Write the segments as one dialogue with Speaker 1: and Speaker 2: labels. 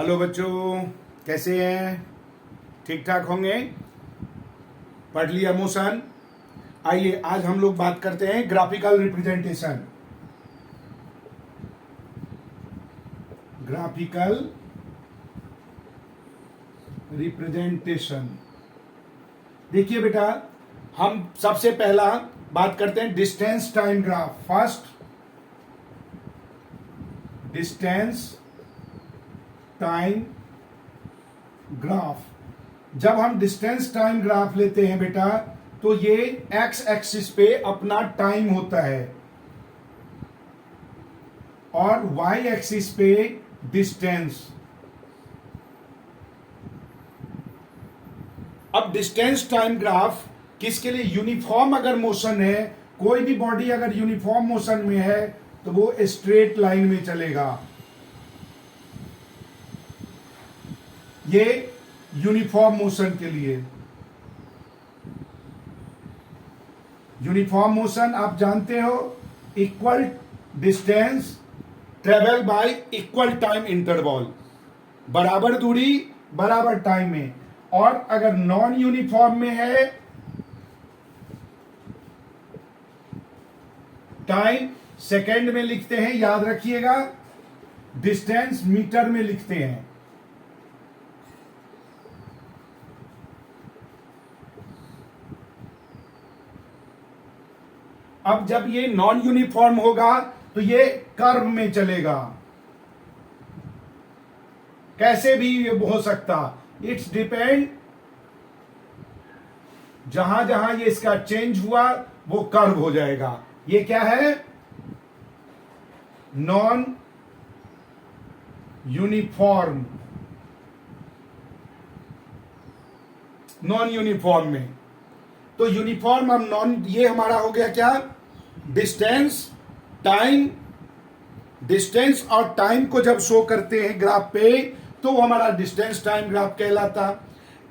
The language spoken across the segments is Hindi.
Speaker 1: हेलो बच्चों, कैसे हैं? ठीक ठाक होंगे? पढ़ लिया मोशन। आइए आज हम लोग बात करते हैं ग्राफिकल रिप्रेजेंटेशन। Graphical representation. देखिए बेटा, हम सबसे पहला बात करते हैं distance time graph. First distance time graph. जब हम डिस्टेंस टाइम ग्राफ लेते हैं बेटा, तो ये एक्स एक्सिस पे अपना टाइम होता है और वाई एक्सिस पे डिस्टेंस। अब डिस्टेंस टाइम ग्राफ किसके लिए? यूनिफॉर्म अगर मोशन है, कोई भी बॉडी अगर यूनिफॉर्म मोशन में है तो वो स्ट्रेट लाइन में चलेगा। ये यूनिफॉर्म मोशन के लिए। यूनिफॉर्म मोशन आप जानते हो, equal distance travel y equal time interval, बराबर दूरी बराबर टाइम में। और अगर नॉन यूनिफॉर्म में है, टाइम सेकेंड में लिखते हैं, याद रखिएगा, डिस्टेंस मीटर में लिखते हैं। अब जब ये नॉन यूनिफॉर्म होगा तो ये कर्व में चलेगा। कैसे भी ये हो सकता, इट्स डिपेंड। जहां जहां ये इसका चेंज हुआ वो कर्व हो जाएगा। ये क्या है? Non uniform. नॉन यूनिफॉर्म में तो यूनिफॉर्म, अब नॉन, ये हमारा हो गया क्या? Distance time. डिस्टेंस और टाइम को जब शो करते हैं ग्राफ पे तो वो हमारा डिस्टेंस टाइम ग्राफ कहलाता।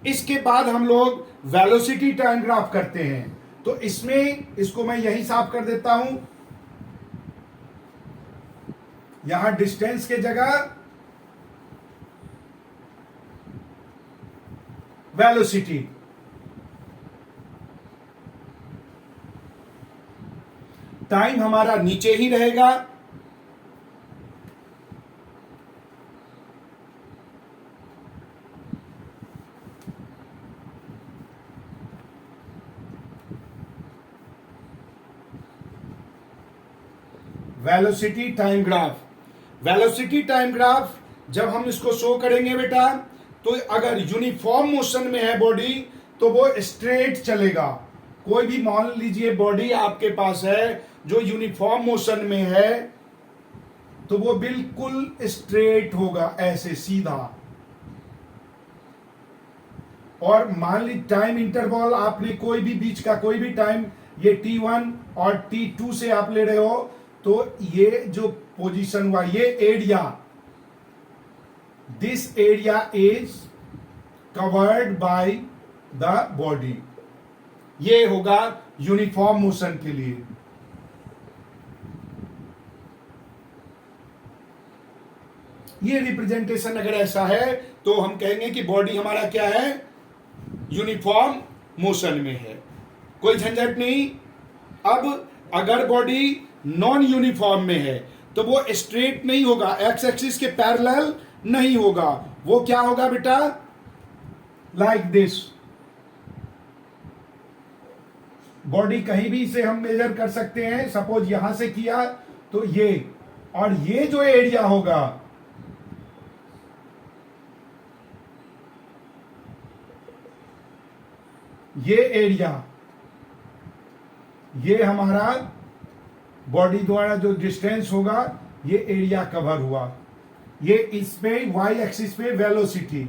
Speaker 1: इसके बाद हम लोग वेलोसिटी टाइम ग्राफ करते हैं। तो इसमें इसको मैं यही साफ कर देता हूं, यहां डिस्टेंस के जगह वेलोसिटी। टाइम हमारा नीचे ही रहेगा। Velocity time graph. Velocity time graph जब हम इसको शो करेंगे बेटा, तो अगर यूनिफॉर्म मोशन में है बॉडी तो वो स्ट्रेट चलेगा। कोई भी मान लीजिए बॉडी आपके पास है जो यूनिफॉर्म मोशन में है, तो वो बिल्कुल स्ट्रेट होगा, ऐसे सीधा। और मान ली टाइम इंटरवल आपने कोई भी बीच का कोई भी टाइम, ये T1 और T2 से आप ले रहे हो, तो ये जो पोजीशन हुआ, ये area, this area is covered by the body. ये होगा यूनिफॉर्म मोशन के लिए। ये रिप्रेजेंटेशन अगर ऐसा है तो हम कहेंगे कि बॉडी हमारा क्या है? यूनिफॉर्म मोशन में है। कोई झंझट नहीं। अब अगर बॉडी नॉन यूनिफॉर्म में है तो वो स्ट्रेट नहीं होगा, एक्स एक्सिस के पैरेलल नहीं होगा। वो क्या होगा बेटा? Like this. बॉडी कहीं भी से हम मेजर कर सकते हैं। सपोज यहां से किया तो ये, और ये जो एरिया होगा, ये एरिया, ये हमारा बॉडी द्वारा जो डिस्टेंस होगा, ये एरिया कवर हुआ। ये इसमें वाई एक्सिस पे वेलोसिटी।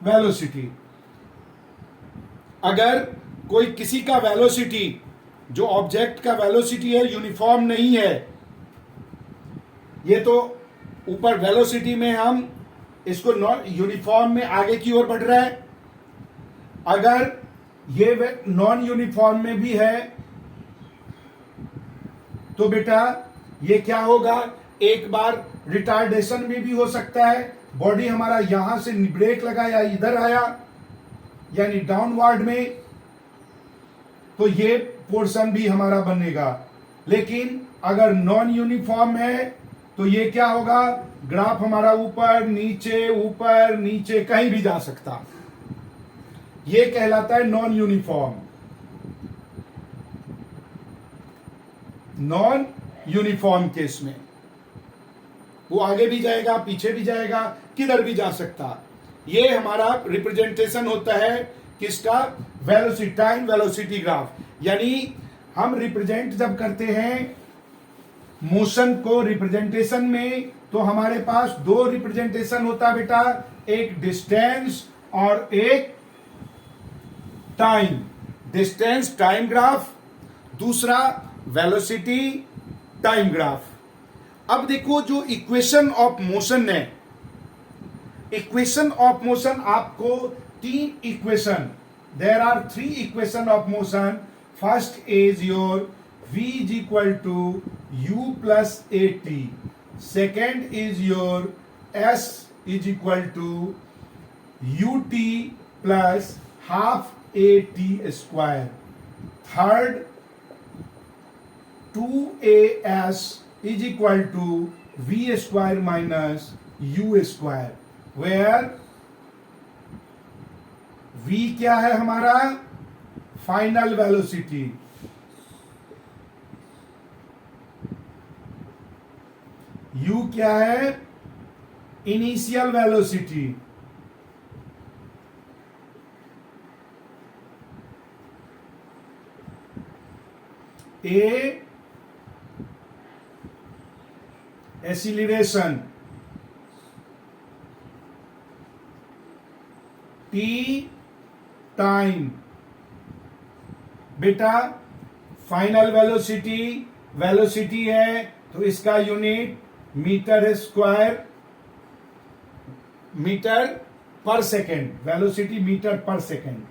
Speaker 1: वेलोसिटी अगर कोई किसी का वेलोसिटी, जो ऑब्जेक्ट का वेलोसिटी है, यूनिफॉर्म नहीं है, ये तो ऊपर वेलोसिटी में हम इसको यूनिफॉर्म में आगे की ओर बढ़ रहा है। अगर ये नॉन यूनिफॉर्म में भी है तो बेटा ये क्या होगा, एक बार रिटार्डेशन में भी हो सकता है, बॉडी हमारा यहां से ब्रेक लगाया इधर आया यानी डाउनवर्ड में, तो ये पोर्शन भी हमारा बनेगा। लेकिन अगर नॉन यूनिफॉर्म है तो ये क्या होगा, ग्राफ हमारा ऊपर नीचे कहीं भी जा सकता, ये कहलाता है non uniform. Non uniform case में वो आगे भी जाएगा पीछे भी जाएगा, किधर भी जा सकता। ये हमारा रिप्रेजेंटेशन होता है किसका, वेलोसिटी, टाइम वेलोसिटी ग्राफ। यानी हम रिप्रेजेंट जब करते हैं मोशन को रिप्रेजेंटेशन में, तो हमारे पास दो रिप्रेजेंटेशन होता है बेटा, एक डिस्टेंस और एक टाइम। डिस्टेंस टाइम ग्राफ, दूसरा वेलोसिटी टाइम ग्राफ। अब देखो जो इक्वेशन ऑफ मोशन है, इक्वेशन ऑफ मोशन आपको तीन equation, there are 3 equation of motion. First is your v is equal to u plus at, second is your s is equal to ut plus half at square, third 2as is equal to v square minus u square, where v क्या है हमारा, फाइनल वेलोसिटी, u क्या है, initial velocity, a acceleration, t time. बेटा फाइनल वेलोसिटी, वेलोसिटी है तो इसका यूनिट मीटर स्क्वायर, मीटर पर सेकेंड, वेलोसिटी मीटर पर सेकेंड,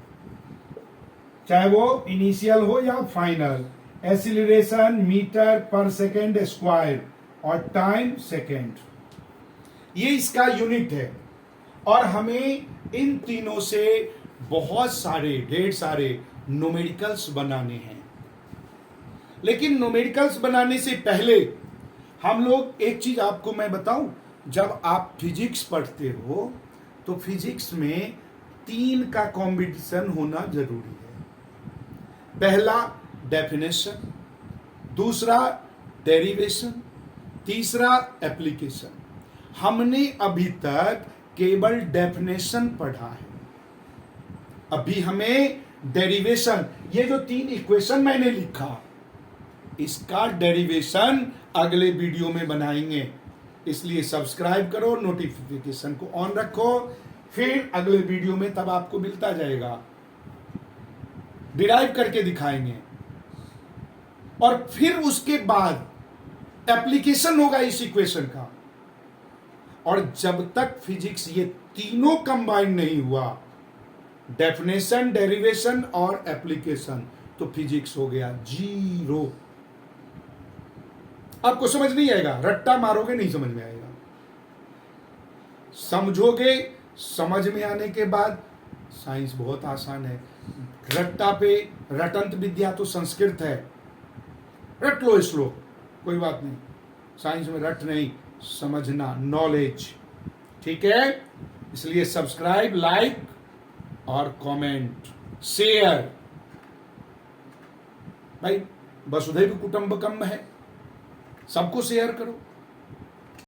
Speaker 1: चाहे वो इनिशियल हो या फाइनल। एक्सीलरेशन मीटर पर सेकेंड स्क्वायर और टाइम सेकेंड, ये इसका यूनिट है। और हमें इन तीनों से बहुत सारे, ढेर सारे न्यूमेरिकल्स बनाने हैं। लेकिन न्यूमेरिकल्स बनाने से पहले हम लोग एक चीज आपको मैं बताऊं, जब आप फिजिक्स पढ़ते हो तो फिजिक्स में 3 का कॉम्बिनेशन होना जरूरी है। पहला डेफिनेशन, दूसरा डेरिवेशन, तीसरा एप्लीकेशन। हमने अभी तक केवल डेफिनेशन पढ़ा है, अभी हमें डेरिवेशन, ये जो 3 इक्वेशन मैंने लिखा इसका डेरिवेशन अगले वीडियो में बनाएंगे। इसलिए सब्सक्राइब करो, नोटिफिकेशन को ऑन रखो, फिर अगले वीडियो में तब आपको मिलता जाएगा, डिराइव करके दिखाएंगे। और फिर उसके बाद एप्लीकेशन होगा इस इक्वेशन का। और जब तक फिजिक्स ये तीनों कंबाइन नहीं हुआ, डेफिनेशन, डेरिवेशन और एप्लीकेशन, तो फिजिक्स हो गया जीरो। आपको समझ नहीं आएगा, रट्टा मारोगे नहीं समझ में आएगा, समझोगे, समझ में आने के बाद साइंस बहुत आसान है। रट्टा पे, रटंत विद्या तो संस्कृत है, रट लो श्लोक, कोई बात नहीं। साइंस में रट नहीं, समझना, नॉलेज, ठीक है। इसलिए सब्सक्राइब, लाइक और कमेंट, शेयर। भाई वसुधैव कुटुंबकम है, सबको शेयर करो।